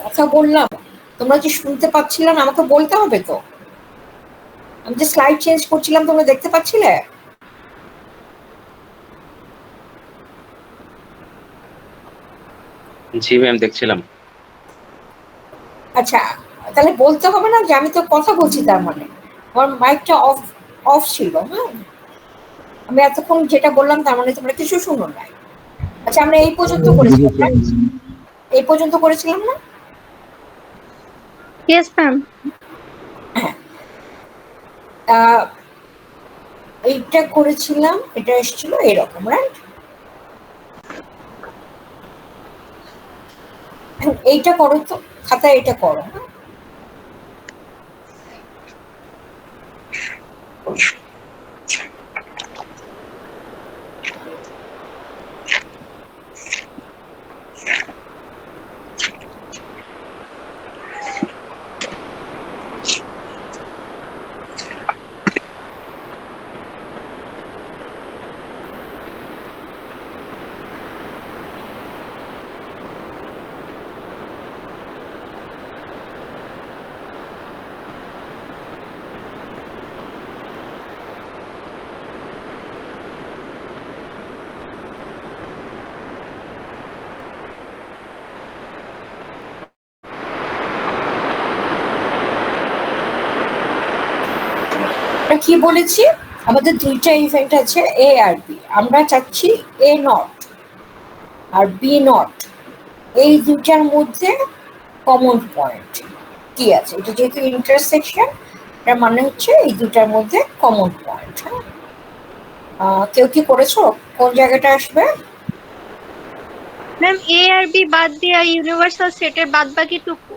কথা বললাম, তোমরা কি শুনতে পাচ্ছিলে না? আমাকে বলতে হবে তো। আমি যে স্লাইড চেঞ্জ করছিলাম তোমরা দেখতে পাচ্ছিলে? জি ম্যাম, দেখছিলাম। আচ্ছা, তাহলে বলতে হবে না যে আমি তো কথা বলছি, তার মানে আমার মাইকটা অফ অফ ছিল। হ্যাঁ, আমি এতক্ষণ যেটা বললাম তার মানে তোমরা কিছু শুনো নাই। আচ্ছা, আমরা এই পর্যন্ত করেছিলাম না? এই পর্যন্ত করেছিলাম না? Yes ma'am. হ্যাঁ, এইটা করেছিলাম, এটা এসেছিল এরকম, রাইট? এইটা করো তো, খাতায় এটা করো। কি বলেছি? আমাদের দুইটা ইভেন্ট আছে, এ আর বি। আমরা চাচ্ছি এ নট আর বি নট, এই দুইটার মধ্যে কমন পয়েন্ট কি আছে। এটা যেহেতু ইন্টারসেকশন, এর মানে হচ্ছে এই দুটার মধ্যে কমন পয়েন্ট। হ্যাঁ, কেউ কি করেছো? কোন জায়গাটা আসবে? ম্যাম, এ আর বি বাদ দিয়ে ইউনিভার্সাল সেটের বাদ বাকি টুকু।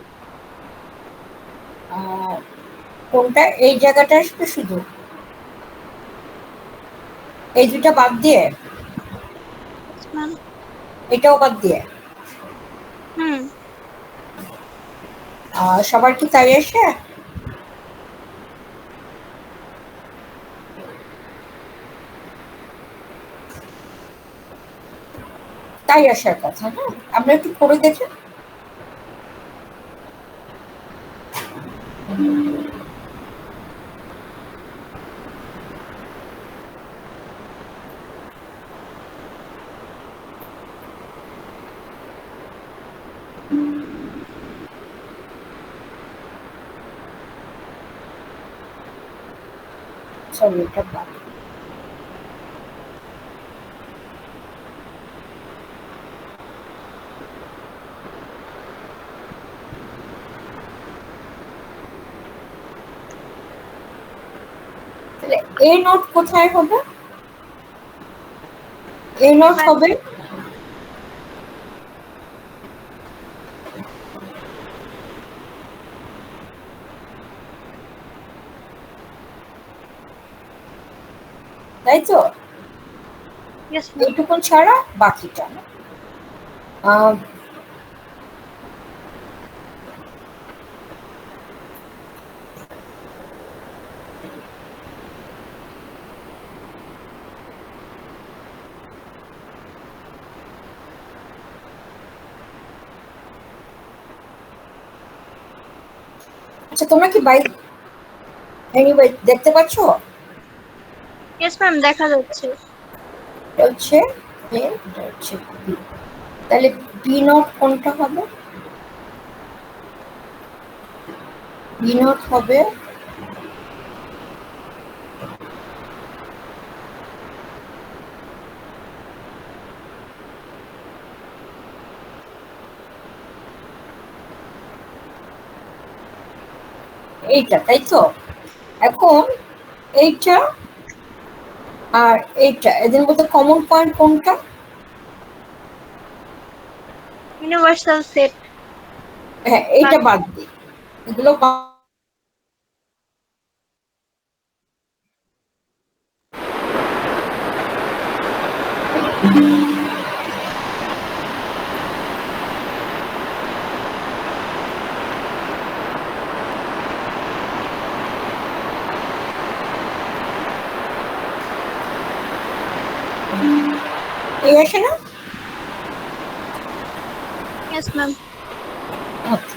কোনটা? এই জায়গাটা আসবে শুধু, এই দুটা বাদ দিয়ে, ম্যাম। এটাও বাদ দিয়ে। হুম। সবার কি তাই আসে? তাই আসার কথা না? আমরা একটু করে দেখি। সরি, এটা বাদ। তাহলে এ নোট কোথায় হবে? এ নোট হবে তাই তো, ইয়েস ম্যাম। এইটুকুন ছাড়া বাকিটা। আচ্ছা, তোমরা কি বাই এনিওয়ে দেখতে পাচ্ছ? ইয়েস ম্যাম, দেখা যাচ্ছে। এটা হচ্ছে এ, এটা হচ্ছে বি। তাহলে বি নট কোনটা হবে? বি নট হবে এইটা, তাই তো? এখন এইটা আর এইটা, এদের মধ্যে কমন পয়েন্ট কোনটা? Universal set. হ্যাঁ, এইটা বাদ দিই, এগুলো এই আসে না? Yes ma'am. আচ্ছা,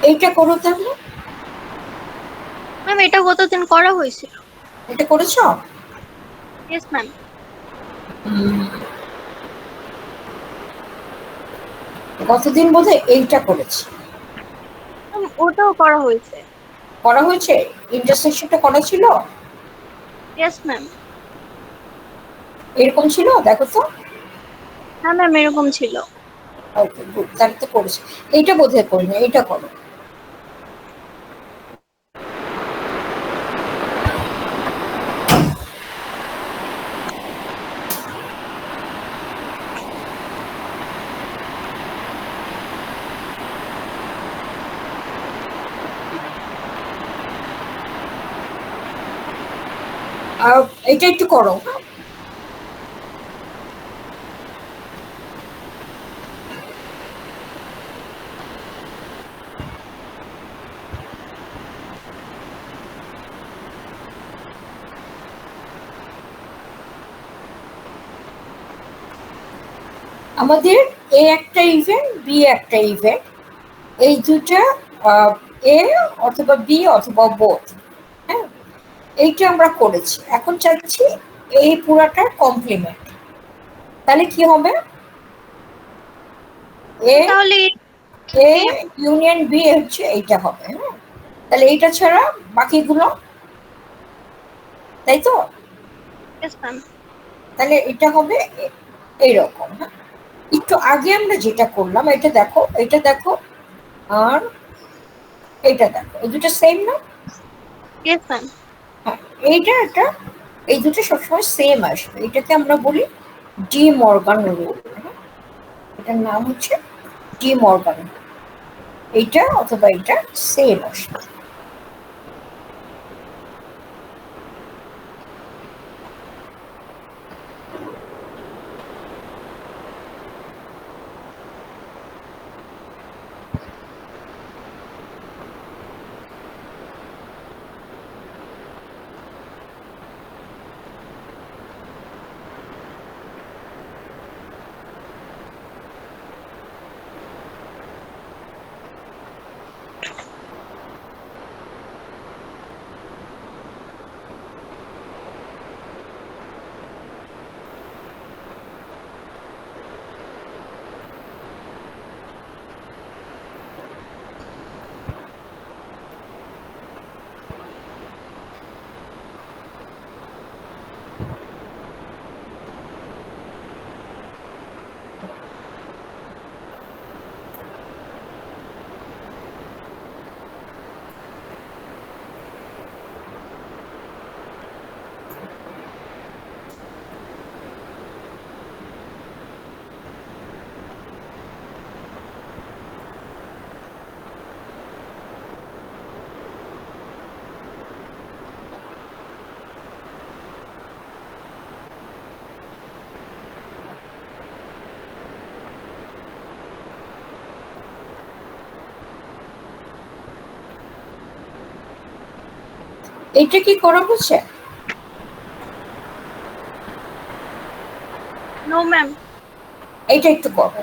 এইটা করো তাহলে। ম্যাম এটা গতদিন করা হয়েছিল। এটা করেছো? Yes ma'am. গতদিন বোধহয় এইটা করেছি। ওটাও করা হয়েছে। করা হয়েছে? ইন্টারসেকশনটা করা ছিল? Yes ma'am. এরকম ছিল, দেখো তো। হ্যাঁ ম্যাম এরকম ছিল। ওকে গুড, তাহলে তো করেছি। এইটা বোধহয় করিনি, এইটা করো। এটা একটু করো। আমাদের এ একটা ইভেন্ট, বি একটা ইভেন্ট, এই দুটা এ অথবা বি অথবা বোথ। হ্যাঁ, এইটা আমরা করেছি। এখন চাচ্ছি এই পুরাটার কমপ্লিমেন্ট। তাহলে কি হবে? এ তাহলে এ ইউনিয়ন বি হচ্ছে এইটা হবে। হ্যাঁ, তাহলে এইটা ছাড়া বাকিগুলো, তাই তো? Yes ma'am. তাহলে এটা হবে এইরকম। হ্যাঁ, একটু আগে আমরা যেটা করলাম, এটা দেখো, এটা দেখো, আর এটা দেখো, এই দুটো সেম না? Yes ma'am. হ্যাঁ, এইটা একটা, এই দুটো সবসময় সেম আসবে। এটাকে আমরা বলি ডি মর্গান রুল। এটার নাম হচ্ছে ডি মর্গান। এইটা অথবা এটা সেম আসবে। এটা কি করা হচ্ছে? No ma'am. এইটা একটু করো।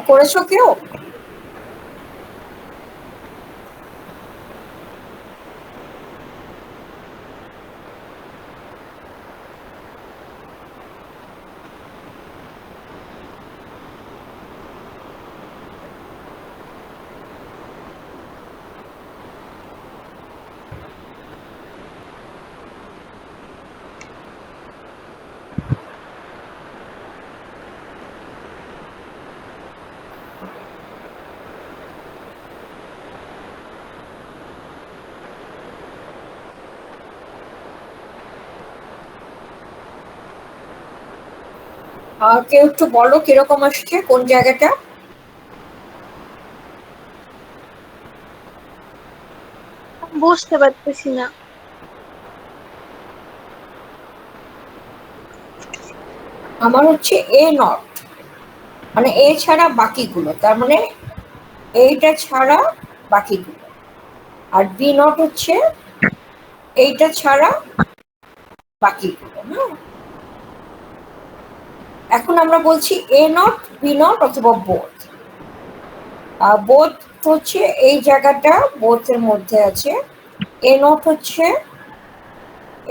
করেছো কেউ? কেউ একটু বলো কিরকম আসছে, কোন জায়গাটা? বুঝতে পারতেছি না। আমার হচ্ছে এ নট, মানে এ ছাড়া বাকিগুলো, তার মানে এইটা ছাড়া বাকিগুলো। আর বি নট হচ্ছে এইটা ছাড়া বাকিগুলো। হ্যাঁ, এখন আমরা বলছি এ নট, বি নট অথবা বোথ। বোথ হচ্ছে এই জায়গাটা বোথের মধ্যে আছে। এ নট হচ্ছে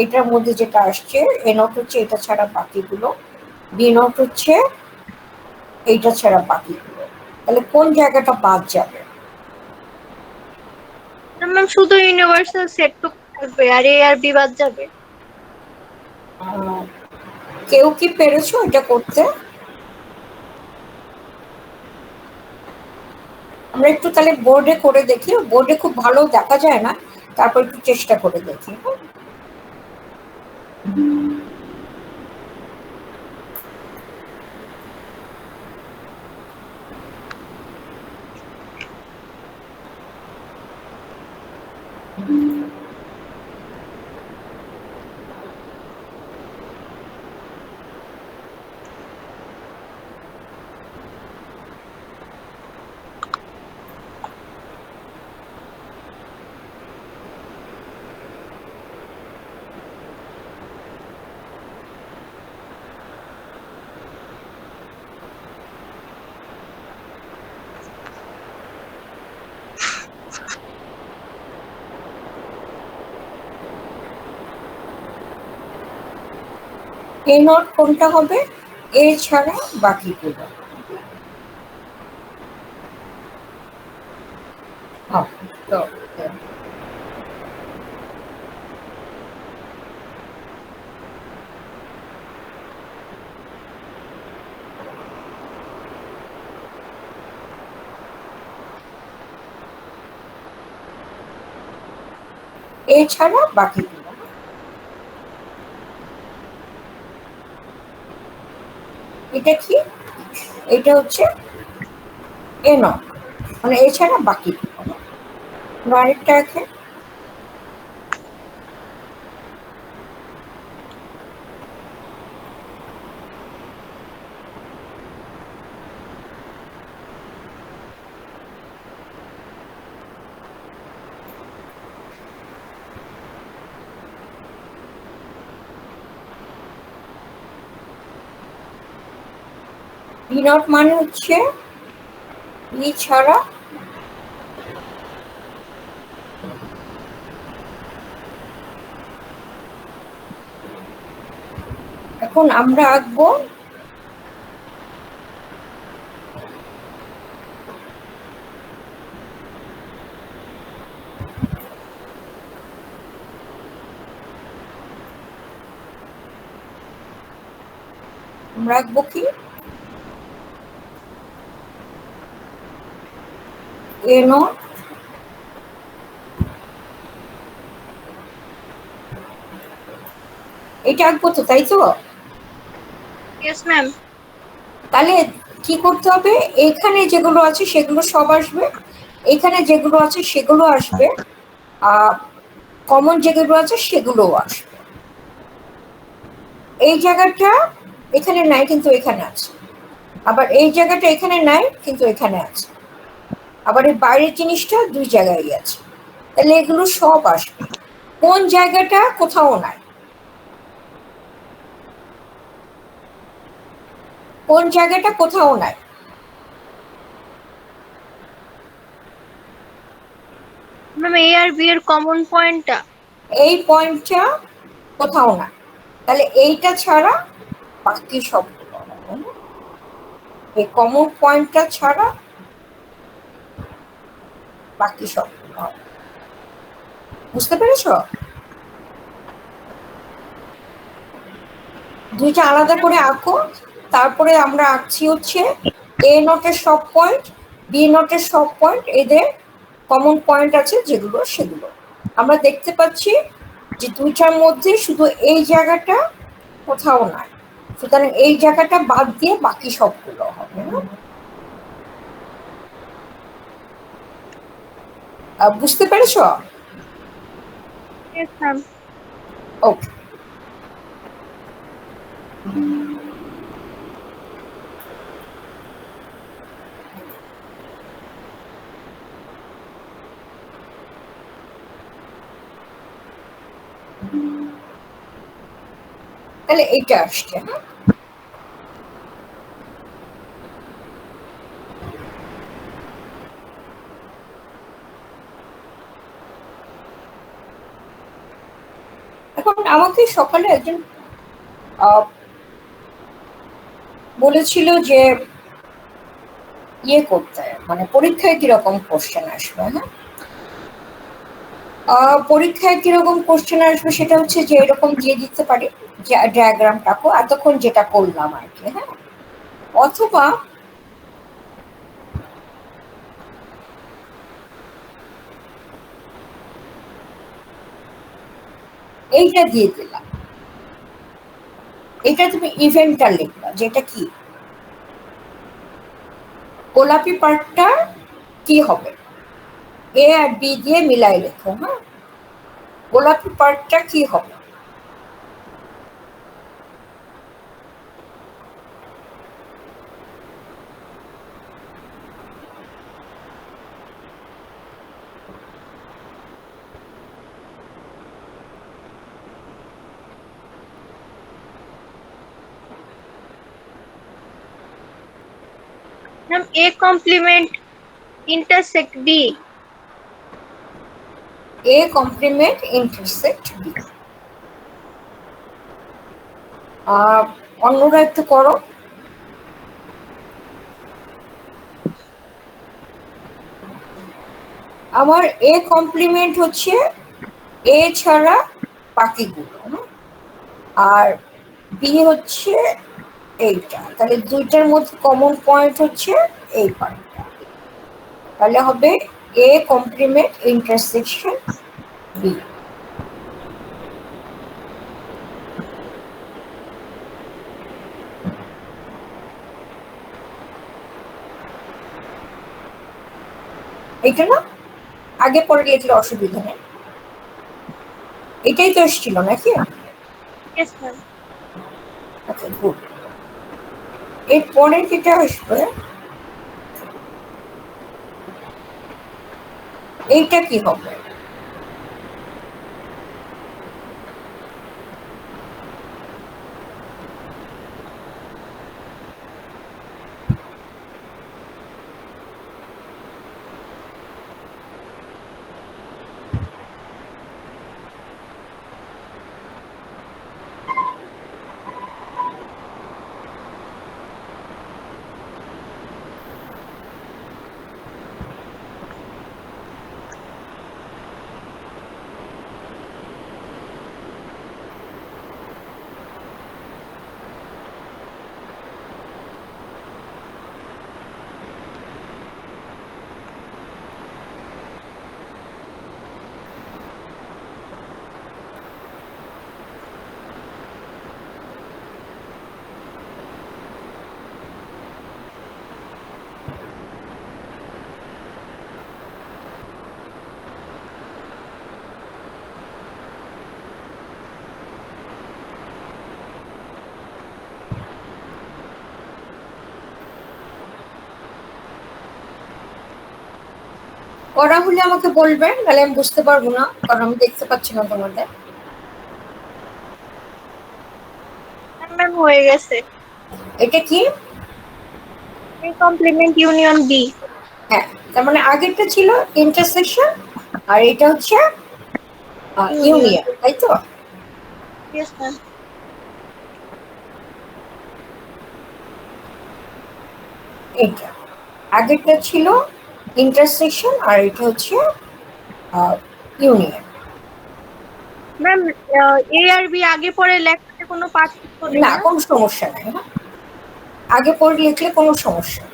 এটার মধ্যে যেটা আসছে, এ নট হচ্ছে এটা ছাড়া বাকিগুলো, বি নট হচ্ছে এইটা ছাড়া বাকিগুলো। তাহলে কোন জায়গাটা বাদ যাবে? ম্যাম শুধু ইউনিভার্সাল সেটটুকু থাকবে আর এ আর বি বাদ যাবে। কেউ কি পেরেছো এটা করতে? আমরা একটু তাহলে বোর্ডে করে দেখি, বোর্ডে খুব ভালো দেখা যায় না, তারপর একটু চেষ্টা করে দেখি। এ নট কোনটা হবে? এ ছাড়া বাকিগুলো। তো এ ছাড়া বাকিগুলো। এটা কি? এটা হচ্ছে এ নট, মানে এ ছাড়া বাকিগুলো। আরেকটা আছে, বি নট মানে হচ্ছে ই ছাড়া। এখন আমরা আঁকবো কি এ নট, এটা আঁকবো তো, তাই তো? Yes ma'am. তাহলে কি করতে হবে, এখানে যেগুলো আছে সেগুলো সব আসবে, এখানে যেগুলো আছে সেগুলো আসবে, কমন যেগুলো আছে সেগুলোও আসবে। এই জায়গাটা এখানে নাই কিন্তু এখানে আছে, আবার এই জায়গাটা এখানে নাই কিন্তু এখানে আছে, আবার এই বাইরের জিনিসটা দুই জায়গায় আছে। তাহলে এগুলো সব আসবে। কোন জায়গাটা কোথাও নাই? কোন জায়গাটা কোথাও নাই? ম্যাম এ আর বি এর কমন পয়েন্টটা এই পয়েন্টটা কোথাও না, তাহলে এইটা ছাড়া বাকি সবগুলো হবে না? এই কমন পয়েন্টটা ছাড়া বাকি সবগুলো হবে। বুঝতে পেরেছ? দুইটা আলাদা করে আঁকো, তারপরে আমরা আঁকছি হচ্ছে এ নটের সব পয়েন্ট, বি নটের সব পয়েন্ট, এদের কমন পয়েন্ট আছে যেগুলো সেগুলো আমরা দেখতে পাচ্ছি যে দুইটার মধ্যে শুধু এই জায়গাটা কোথাও নাই, সুতরাং এই জায়গাটা বাদ দিয়ে বাকি সবগুলো হবে না? বুঝতে পেরেছ? Yes ma'am. ওকে। তাহলে এইটা আসছে, হ্যাঁ। এখন আমাকে সকালে একজন বলেছিল যে ইয়ে করতে, মানে পরীক্ষায় কিরকম কোশ্চেন আসবে, হ্যাঁ। পরীক্ষায় কিরকম কোশ্চেন আসবে সেটা হচ্ছে যে এরকম দিয়ে দিতে পারি ডায়াগ্রামটাকে এতক্ষণ যেটা করলাম আর কি, হ্যাঁ। অথবা এইটা দিয়ে দিলাম, এটা তুমি ইভেন্টটা লিখলা, যেটা কি গোলাপি পার্টটা কি হবে, এ আর বি দিয়ে মিলাই লেখো, হ্যাঁ। গোলাপি পার্টটা কি হবে? Ma'am A complement intersect B. A complement intersect B. অন্যরা একটু করো। আমার এ কমপ্লিমেন্ট হচ্ছে এ ছাড়া বাকিগুলো, আর বি হচ্ছে এইটা, তাহলে দুইটার মধ্যে কমন পয়েন্ট হচ্ছে এই পয়েন্টটা, তাহলে হবে এ কমপ্লিমেন্ট ইন্টারসেকশন বি। এইটা না আগে পরে লিখলে অসুবিধা নেই, এটাই তো এসেছিল নাকি? Yes ma'am. আচ্ছা গুড। এর পরে যেটা আসবে এইটা কি হবে? করা হলে আমাকে বলবেন, নাহলে আমি বুঝতে পারবো না, কারণ আমি দেখতে পাচ্ছি না তোমাদের। ম্যাম হয়ে গেছে। এটা কি? A complement union B. হ্যাঁ, তার মানে আগেরটা ছিল ইন্টারসেকশন আর এটা হচ্ছে ইউনিয়ন, তাই তো? Yes, ma'am. এটা আগেরটা ছিল ইন্টারসেকশন, আর এটা হচ্ছে ইউনিয়ন। ম্যাম, এ আর বি আগে পরে লেখাতে কোনো পার্থক্য নেই না, না? কোনো সমস্যা নেই। হ্যাঁ, আগে পরে লিখলে কোনো সমস্যা নেই।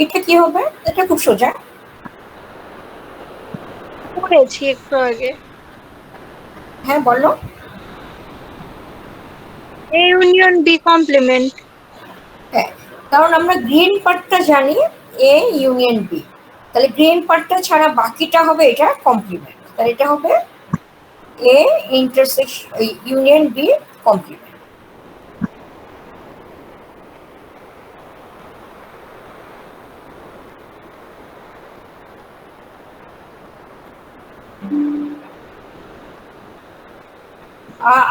এটা কি হবে? এটা খুব সোজা। পড়েছি একটু আগে। হ্যাঁ, বলো। A union B complement. হ্যাঁ, কারণ আমরা গ্রিন পার্টটা জানি এ ইউনিয়ন বি, তাহলে গ্রিন পার্টটা ছাড়া বাকিটা হবে এটা কমপ্লিমেন্ট, তাহলে এটা হবে A intersection union B complement.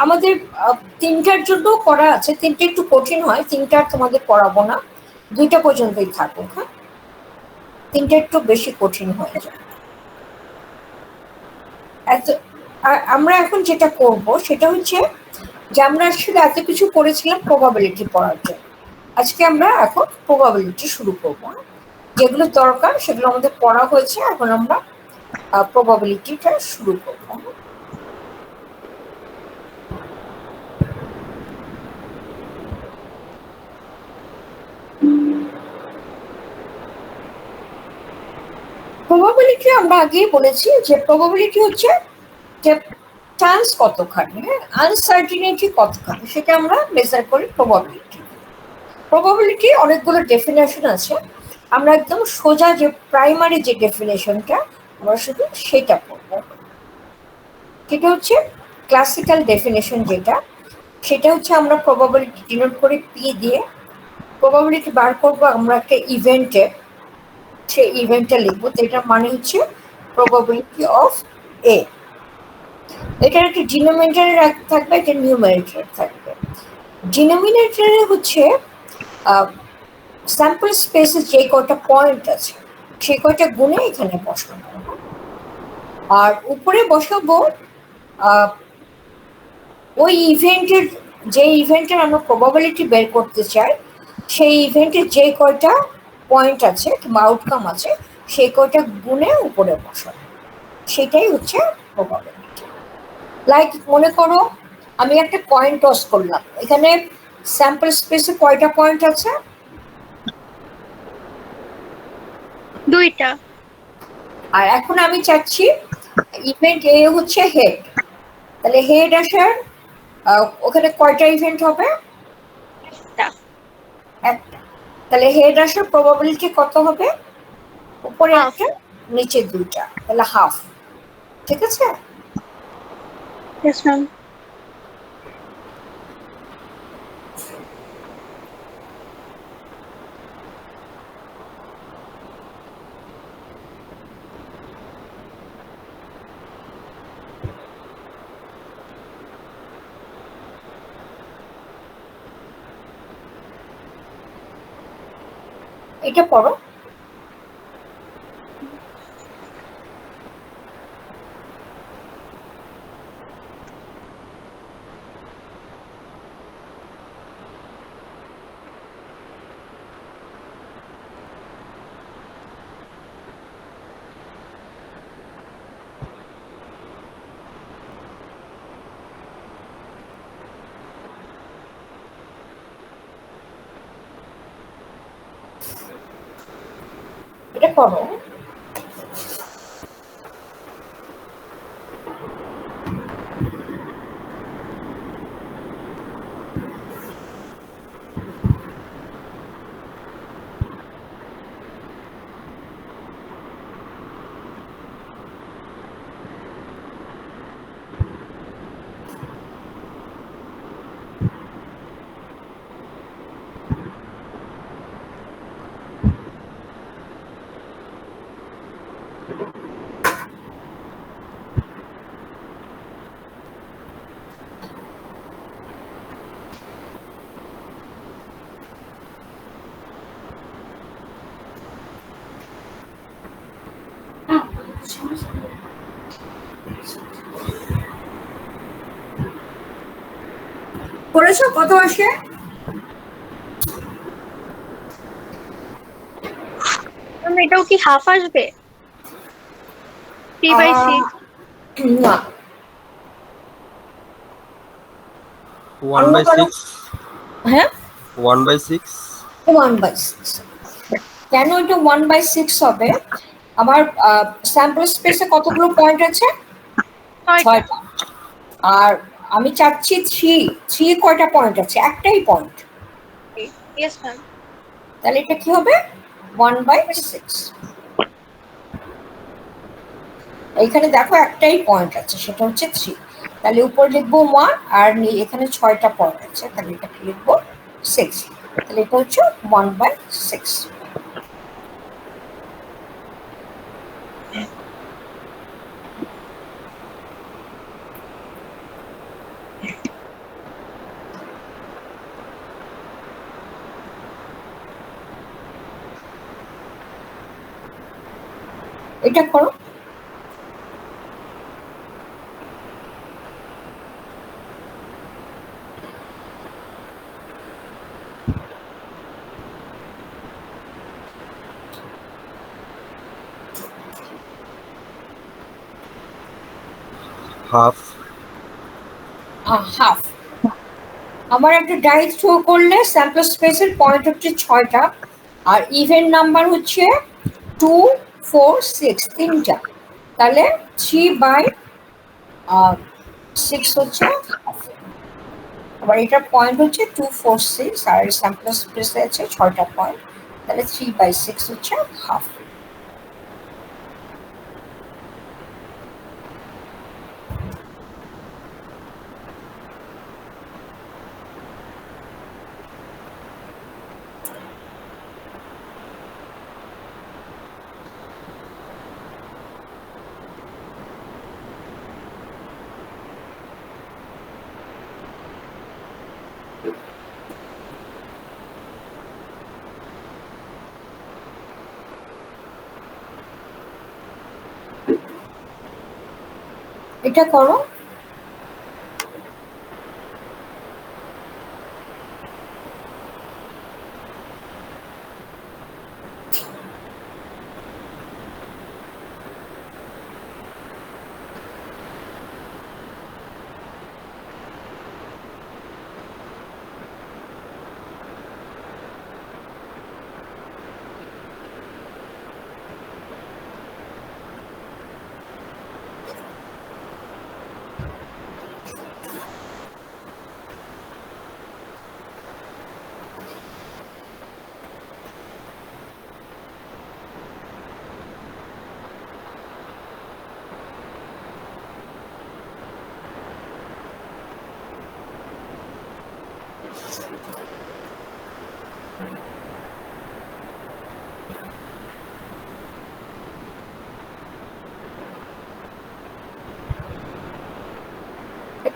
আমাদের তিনটার জন্য করা আছে, তিনটে একটু কঠিন হয়, তিনটা আর তোমাদের করাবো না, দুইটা পর্যন্তই থাকুক। হ্যাঁ, তিনটা একটু বেশি কঠিন হয়ে যায়। আর আমরা এখন যেটা করব সেটা হচ্ছে যে আমরা আসলে এত কিছু করেছিলাম প্রবাবিলিটি পড়ার জন্য, আজকে আমরা এখন প্রবাবিলিটি শুরু করব। যেগুলো দরকার সেগুলো আমাদের পড়া হয়েছে, এখন আমরা প্রবাবিলিটিটা শুরু করব। প্রবাবিলিটি আমরা আগেই বলেছি যে প্রবাবিলিটি হচ্ছে যে চান্স কতখানি, আনসার্টিনিটি কতখানি, সেটা আমরা মেজার করি প্রবাবিলিটি। প্রবাবিলিটি অনেকগুলো ডেফিনেশন আছে, আমরা একদম সোজা যে প্রাইমারি যে ডেফিনেশনটা আমরা শুধু সেটা পড়ব। সেটা হচ্ছে ক্লাসিক্যাল ডেফিনেশন, যেটা সেটা হচ্ছে আমরা প্রবাবিলিটি ডিনোট করি পি দিয়ে। প্রবাবিলিটি বার করবো আমরা একটা ইভেন্টে, সেই ইভেন্টটা লিখবো, তো এটার মানে হচ্ছে প্রবাবিলিটি অফ এ। এটার একটা ডিনোমিনেটর থাকবে, একটা নিউমারেটর থাকবে। ডিনোমিনেটরে হচ্ছে স্যাম্পল স্পেসে যে কয়টা পয়েন্ট আছে সেই কয়টা গুণে এখানে বসাবো, আর উপরে বসাবো ওই ইভেন্টের, যে ইভেন্টের আমরা প্রবাবিলিটি বের করতে চাই সেই ইভেন্টের যে কয়টা পয়েন্ট আছে কিংবা আউটকাম আছে সেই কয়টা গুণে উপরে বসাবো, সেটাই হচ্ছে প্রবাবিলিটি। লাইক মনে করো আমি একটা কয়েন টস করলাম, এখানে স্যাম্পল স্পেসে কয়টা পয়েন্ট আছে? দুইটা। আর এখন আমি চাচ্ছি ইভেন্ট এ হচ্ছে হেড, তাহলে হেড আসার ওখানে কয়টা ইভেন্ট হবে? একটা। একটা। তাহলে হেড আসার প্রবাবিলিটি কত হবে? উপরে Half. একটা, নিচে দুইটা, তাহলে হাফ। ঠিক আছে? Yes, ma'am. এটা পড়ো। এটা পড়ো। করেছো? কত আসে? এটাও কি হাফ আসবে? 3/6? না, ওয়ান অন্য বাই কারো। সিক্স হ্যাঁ, 1/6 1/6। কেন এটা 1/6 হবে? আমার স্যাম্পল স্পেসে কতগুলো পয়েন্ট আছে? 6টা। 6টা। আর আমি চাচ্ছি থ্রি। থ্রি কয়টা পয়েন্ট আছে? একটাই পয়েন্ট। Yes ma'am. তাহলে এটা কি হবে? 1/6। এইখানে দেখো একটাই পয়েন্ট আছে, সেটা হচ্ছে থ্রি। তাহলে উপর লিখবো 1, আর এখানে 6টা পয়েন্ট আছে, তাহলে এটাকে লিখবো 6। তাহলে এটা হচ্ছে 1/6। এটা করো। Half half. আমার একটা ডাই থ্রো করলে স্যাম্পল স্পেসের পয়েন্ট হচ্ছে 6টা, আর ইভেন নাম্বার হচ্ছে 2, 4, 6, তিনটা। তাহলে 3/6 হচ্ছে half। আবার এটার পয়েন্ট হচ্ছে 2, 4, 6, আর স্যাম্পল স্পেসে আছে 6টা পয়েন্ট, তাহলে 3/6 হচ্ছে হাফ। এটা করো।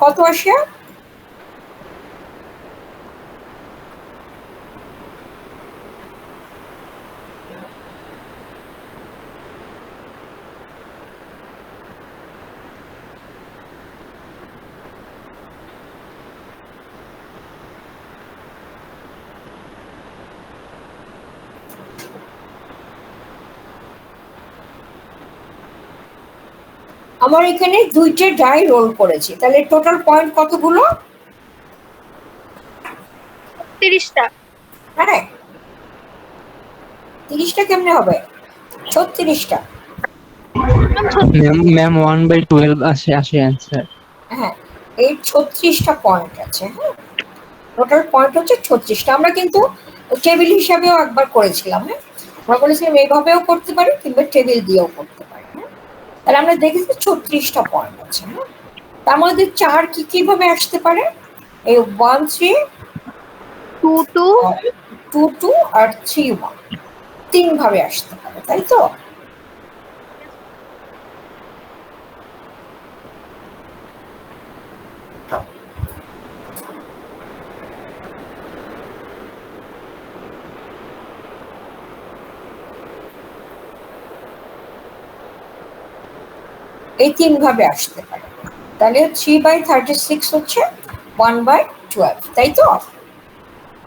কত আসে? আমার এখানে 2টে ডাই রোল করেছি, তাহলে টোটাল পয়েন্ট কতগুলো? 30টা। হ্যাঁ, 30টা কেমনে হবে? 36টা। ম্যাম 1/12 আসে অ্যান্সার। হ্যাঁ, এই 36টা পয়েন্ট আছে। হ্যাঁ, টোটাল পয়েন্ট হচ্ছে 36টা। আমরা কিন্তু টেবিল হিসাবেও একবার করেছিলাম। হ্যাঁ, আমরা বলেছিলাম এইভাবেও করতে পারি কিংবা টেবিল দিয়েও করতে পারি। হ্যাঁ, তাহলে আমরা দেখেছি 36টা পয়েন্ট আছে। হ্যাঁ, তার মধ্যে 4 কিভাবে আসতে পারে? এই 1, 3, 2, 2। 2, 2 আর 3, 1, 3 ভাবে আসতে পারে, তাই তো? এই 3 ভাবে আসতে পারে। তাহলে 3/36 হচ্ছে 1/12, তাই তো?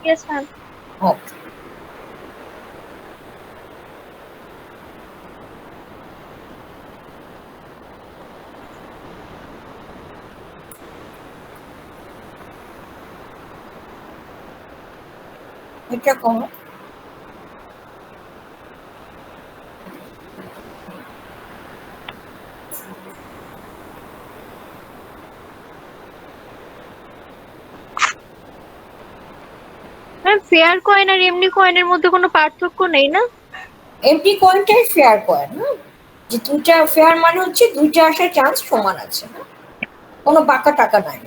Yes ma'am. ওকে, এটা করো। ম্যাম ফেয়ার কয়েন আর এমনি কয়েনের মধ্যে কোনো পার্থক্য নেই না? এমনি কয়েনটাই ফেয়ার কয়েন, না যে দুইটা ফেয়ার মানে হচ্ছে দুইটা আসার চান্স সমান আছে, না কোনো বাঁকা টাকা নাই।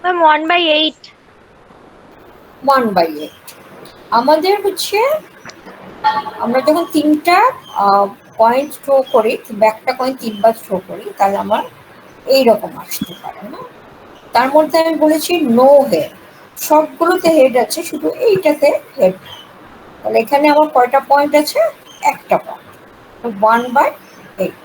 ম্যাম 1/8। 1/8 আমাদের হচ্ছে, আমরা যখন তিনটা পয়েন্ট থ্রো করি কিংবা একটা কয়েন তিনবার থ্রো করি তাহলে আমার এইরকম আসতে পারে, না তার মধ্যে আমি বলেছি নো হেড, সবগুলোতে হেড আছে, শুধু এইটাতে হেড। তাহলে এখানে আমার কয়টা পয়েন্ট আছে? একটা পয়েন্ট, 1/8।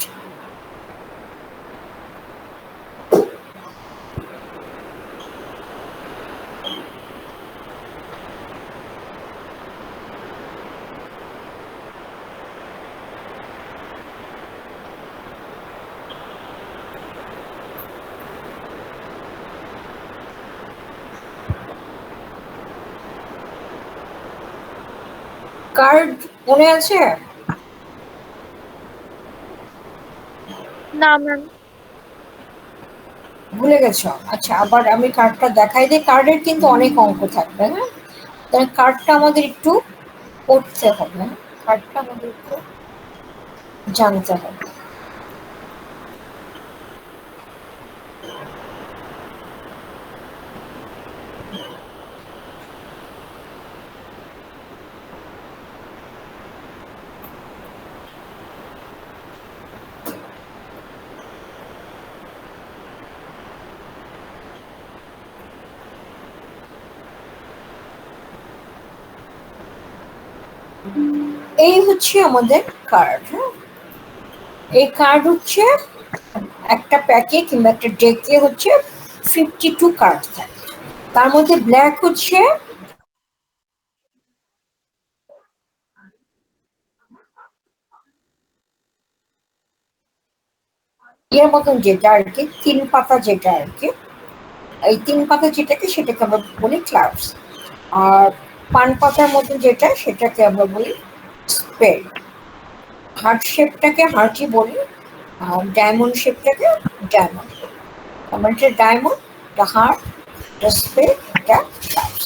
কার্ড মনে আছে? না ম্যাম। ভুলে গেছো? আচ্ছা, আবার আমি কার্ডটা দেখাই দিই। কার্ডের কিন্তু অনেক অঙ্ক থাকবে, হ্যাঁ, তাহলে কার্ডটা আমাদের একটু পড়তে হবে, হ্যাঁ? কার্ডটা আমাদের একটু জানতে হবে। এই হচ্ছে আমাদের কার্ড, হ্যাঁ, এই কার্ড হচ্ছে একটা প্যাকে কিংবা একটা ডেকে হচ্ছে 52 কার্ড থাকে, তার মধ্যে ব্ল্যাক হচ্ছে এর মতন, যেটা আর কি 3 পাতা, যেটা আর কি এই 3 পাতা যেটাকে সেটাকে আমরা বলি ক্লাবস। আর 5 পাতার মতন যেটা সেটাকে আমরা বলি স্পেড। হার্ট শেপটাকে হার্টই বলি, আর ডায়মন্ড শেপটাকে ডায়মন্ড। আমার এটা ডায়মন্ড, এটা হার্ট, এটা স্পেড, এটা ক্লাবস।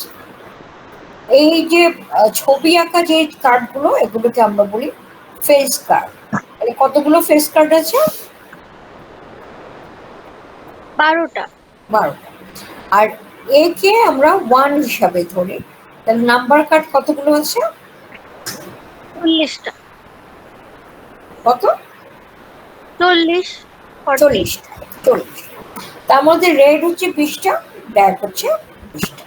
এই যে ছবি আঁকা যে কার্ডগুলো এগুলোকে আমরা বলি ফেস কার্ড। তাহলে কতগুলো ফেস কার্ড আছে? 12টা। 12টা। আর একে আমরা 1 হিসাবে ধরি, তাহলে নাম্বার কার্ড কতগুলো আছে? 40টা। কত? 40। 40। 40। তার মধ্যে রেড হচ্ছে 20টা, ব্ল্যাক হচ্ছে 20টা।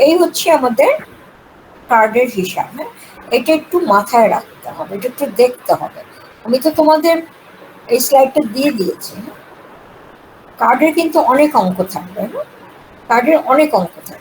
এই হচ্ছে আমাদের কার্ডের হিসাব, হ্যাঁ, এটা একটু মাথায় রাখতে হবে, এটা একটু দেখতে হবে। আমি তো তোমাদের এই স্লাইডটা দিয়ে দিয়েছি, হ্যাঁ? কার্ডের কিন্তু অনেক অঙ্ক থাকবে, হ্যাঁ, কার্ডের অনেক অঙ্ক থাকবে।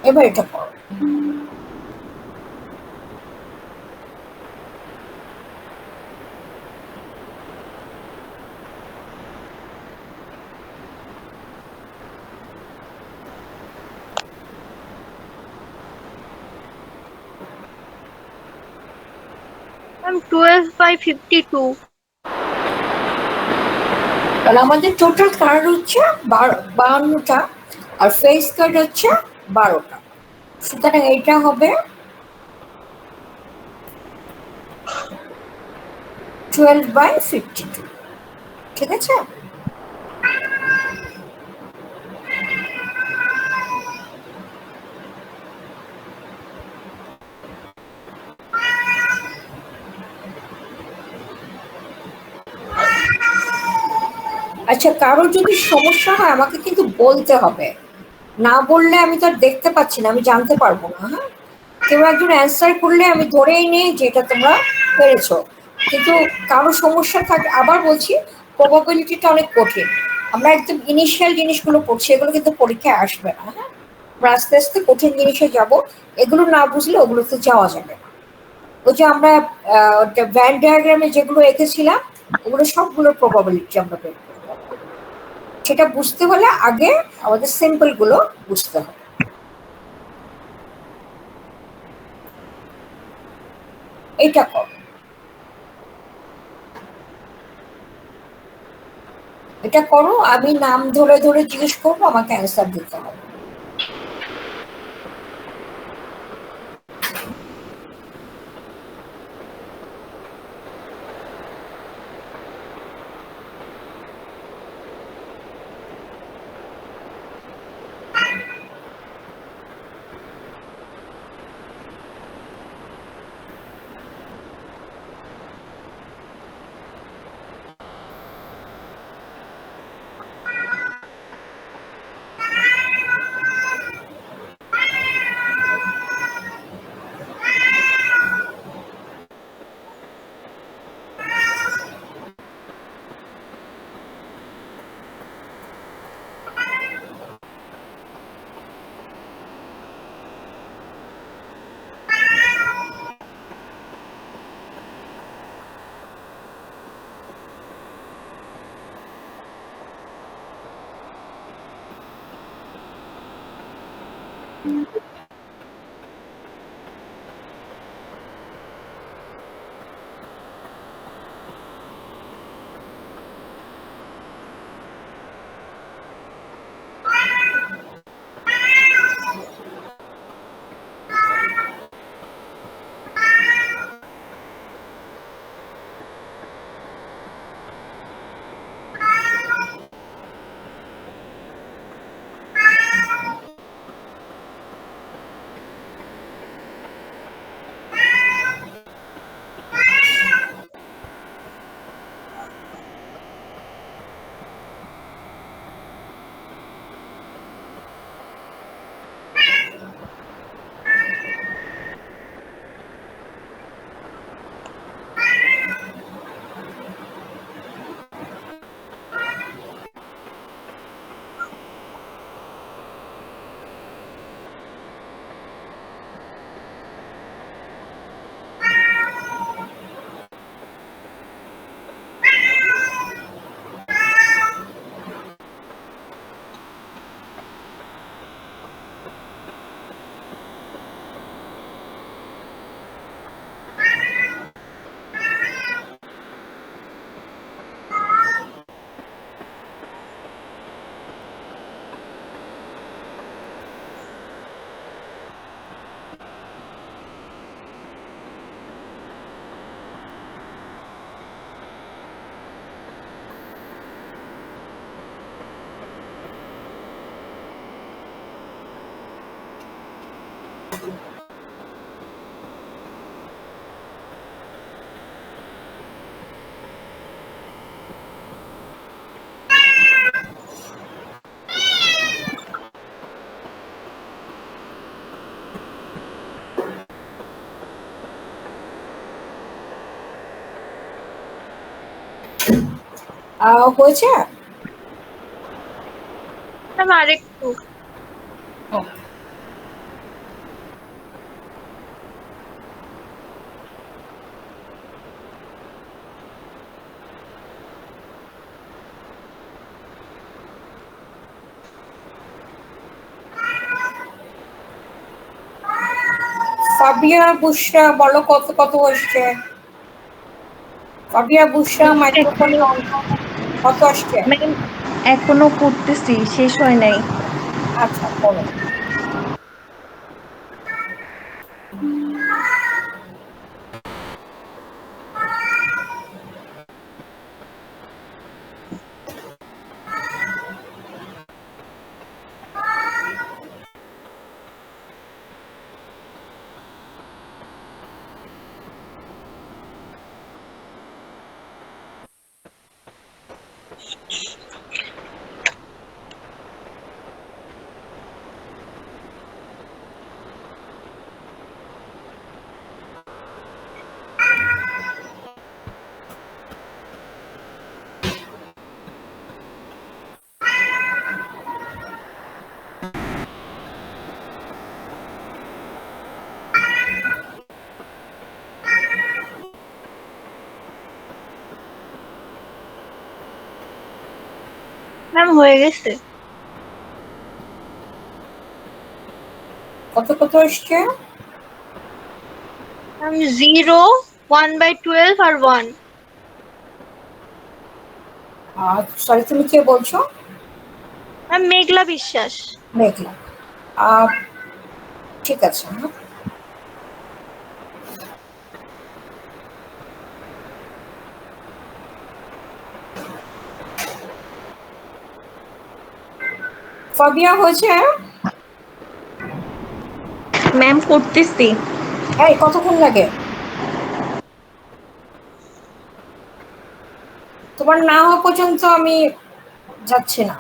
এবার এটা করো। ম্যাম 12/52। তাহলে আমাদের টোটাল কার্ড হচ্ছে 52টা, আর ফেস কার্ড হচ্ছে 12টা। সুতরাং এটা হবে 12/52। ঠিক আছে? আচ্ছা, কারোর যদি সমস্যা হয় আমাকে কিন্তু বলতে হবে, না বললে আমি তো আর দেখতে পাচ্ছি না, আমি জানতে পারবো না। হ্যাঁ, কেউ একজন অ্যান্সার করলে আমি ধরেই নেই যে এটা তোমরা পেরেছো, কিন্তু কারো সমস্যা থাকে। আবার বলছি, প্রবাবিলিটিটা অনেক কঠিন। আমরা একদম ইনিশিয়াল জিনিসগুলো পড়ছি, এগুলো কিন্তু পরীক্ষায় আসবে না। হ্যাঁ, আমরা আস্তে আস্তে কঠিন জিনিসে যাব, এগুলো না বুঝলে ওগুলোতে যাওয়া যাবে না। ওই যে আমরা ভ্যান ডায়াগ্রামে যেগুলো এঁকেছিলাম, ওগুলো সবগুলোর প্রবাবিলিটি আমরা বের করবো। সেটা বুঝতে হলে আগে আমাদের সিম্পল গুলো বুঝতে হবে। এইটা কর, এটা করো, আমি নাম ধরে ধরে জিজ্ঞেস করবো, আমাকে অ্যান্সার দিতে হবে। হয়েছে? ম্যাম আরেকটু। ফাবিয়া বুশরা বলো কত কত আসছে? ফাবিয়া বুশরা মাইক্রোফোন কত আসছে? ম্যাম এখনো করতেছি, শেষ হয় নাই। আচ্ছা বলো। ম্যাম হয়ে গেছে। কত কত আসছে? ম্যাম 0, 1/12 আর 1। সরি, তুমি কে বলছো? ম্যাম মেঘলা বিশ্বাস। মেঘলা। ঠিক আছে, হ্যাঁ। ফাবিয়া হয়েছে? ম্যাম করতেছি। এই কতক্ষণ লাগে? তোমার না হওয়া পর্যন্ত আমি যাচ্ছি না।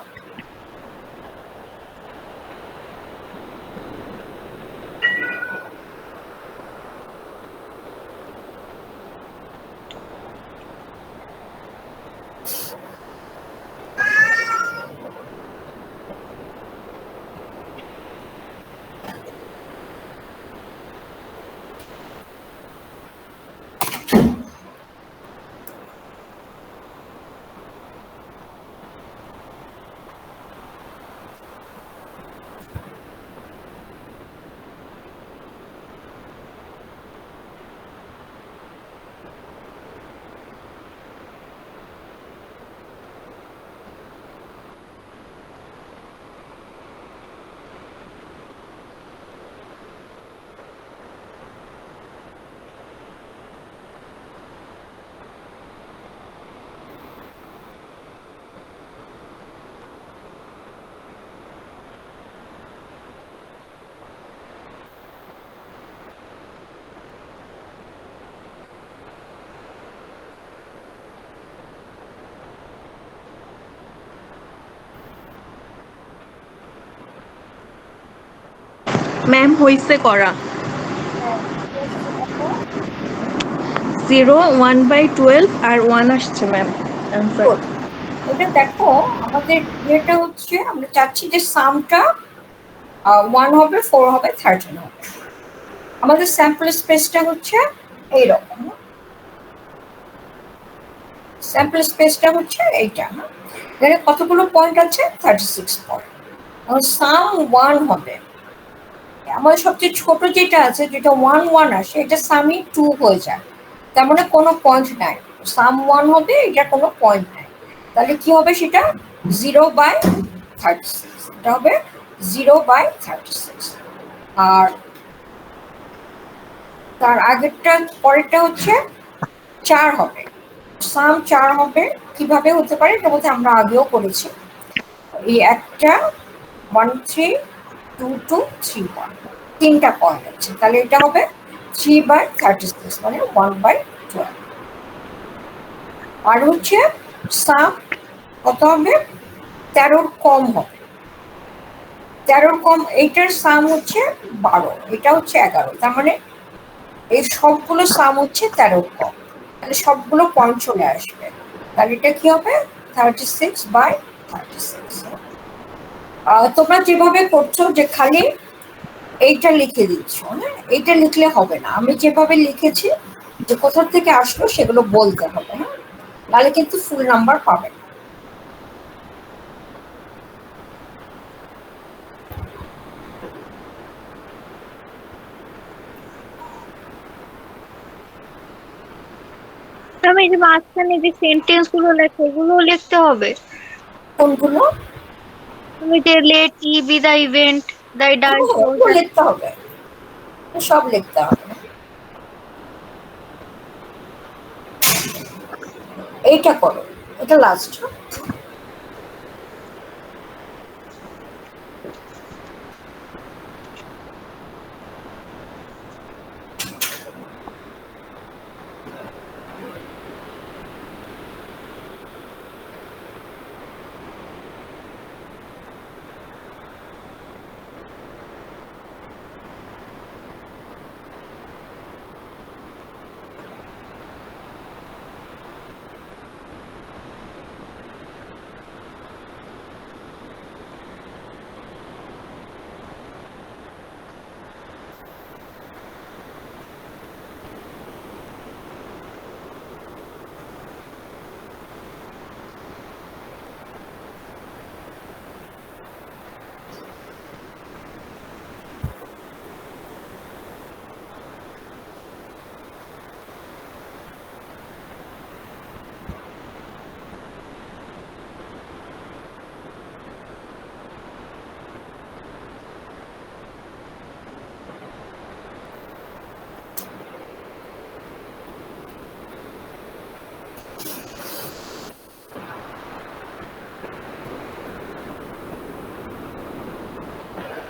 ম্যাম হইছে করা। হ্যাঁ, কি আসছে দেখো। 0, 1/12 আর 1 আসছে ম্যাম অ্যান্সার। Good. এটা দেখো, আমাদের ইয়েটা হচ্ছে আমরা চাচ্ছি যে সামটা 1 হবে, 4 হবে, 13 হবে। আমাদের স্যাম্পল স্পেসটা হচ্ছে এইরকম। স্যাম্পল স্পেসটা হচ্ছে এইটা, হ্যাঁ। এখানে কতগুলো পয়েন্ট আছে? 36 পয়েন্ট। এখন সাম 1 হবে। আমাদের সবচেয়ে ছোট যেটা আছে, যেটা 1 1 আসে, এটা সামই 2 হয়ে যায়। তার মানে কোনো পয়েন্ট নাই। সাম 1 হবে, এটা কোনো পয়েন্ট নাই। তাহলে কি হবে সেটা? 0/36। এটা হবে 0/36। আর তার আগেরটা পরেরটা হচ্ছে 4 হবে। সাম 4 হবে। কিভাবে হতে পারে? এটা বলতে আমরা আগেও করেছি। এই একটা 1 3 2 2 3 1, তিনটা পয়েন্ট আছে। তাহলে এটা হবে 3/36, মানে 1/12। আর হচ্ছে সাম কত হবে? 13 কম হবে। 13 কম, এইটার সাম হচ্ছে 12, এটা হচ্ছে 11। তার মানে এই সবগুলো সাম হচ্ছে 13 কম। তাহলে সবগুলো পয়েন্ট চলে আসবে। তাহলে এটা কি হবে? 36/36। তোমরা যেভাবে করছো যে খালি এইটা লিখে দিচ্ছ, হ্যাঁ, এইটা লিখলে হবে না। আমি যেভাবে লিখেছি যে কোথা থেকে আসলো সেগুলো বলতে হবে, হ্যাঁ, নাহলে কিন্তু ফুল নাম্বার পাবে না। ম্যাম এই যে মাঝখানে যে সেন্টেন্স গুলো লেখে এগুলো লিখতে হবে। কোনগুলো? তুমি যে let E be the event the die ওগুলো লিখতে হবে, সব লিখতে হবে। এইটা করো, এটা লাস্ট।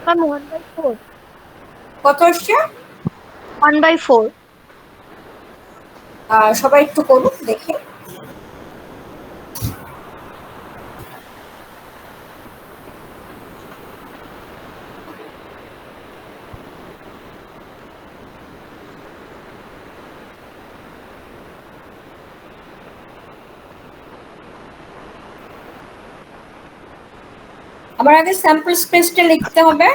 ম্যাম 1/4। কত আসছে? 1/4। সবাই একটু করুন দেখি। আমার আগে স্যাম্পল স্পেসটা লিখতে হবে।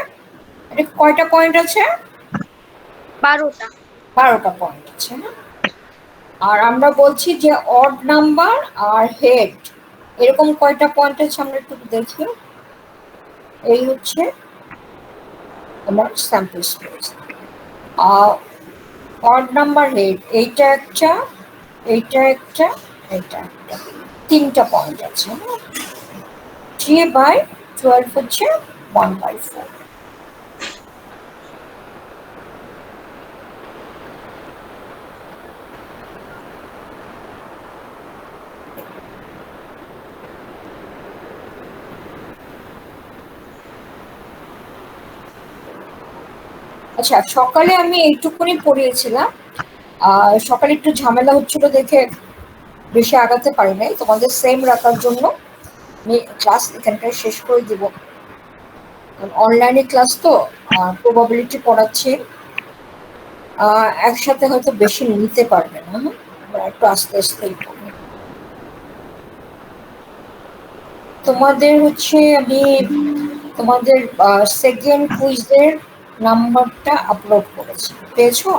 এটা কয়টা পয়েন্ট আছে? 12টা। 12টা পয়েন্ট আছে না? আর আমরা বলছি যে অড নাম্বার আর হেড এরকম কয়টা পয়েন্ট আছে আমরা একটু দেখি। এই হচ্ছে আমার sample space. Odd number head এইটা একটা, এইটা একটা, এইটা একটা, 3টা পয়েন্ট আছে। 3/12 হচ্ছে 1/4। আচ্ছা, সকালে আমি এইটুকুনি পড়িয়েছিলাম। সকালে একটু ঝামেলা হচ্ছিল দেখে বেশি আগাতে পারি নাই। তোমাদের সেম রাখার জন্য আমি ক্লাস এখানটায় শেষ করে দিব। অনলাইনে ক্লাস তো প্রবাবিলিটি পড়াচ্ছি, একসাথে হয়তো বেশি নিতে পারবে না। আমরা একটু আস্তে আস্তেই পড়বো। তোমাদের হচ্ছে আমি তোমাদের সেকেন্ড কুইজের নাম্বারটা আপলোড করেছি, পেয়েছো?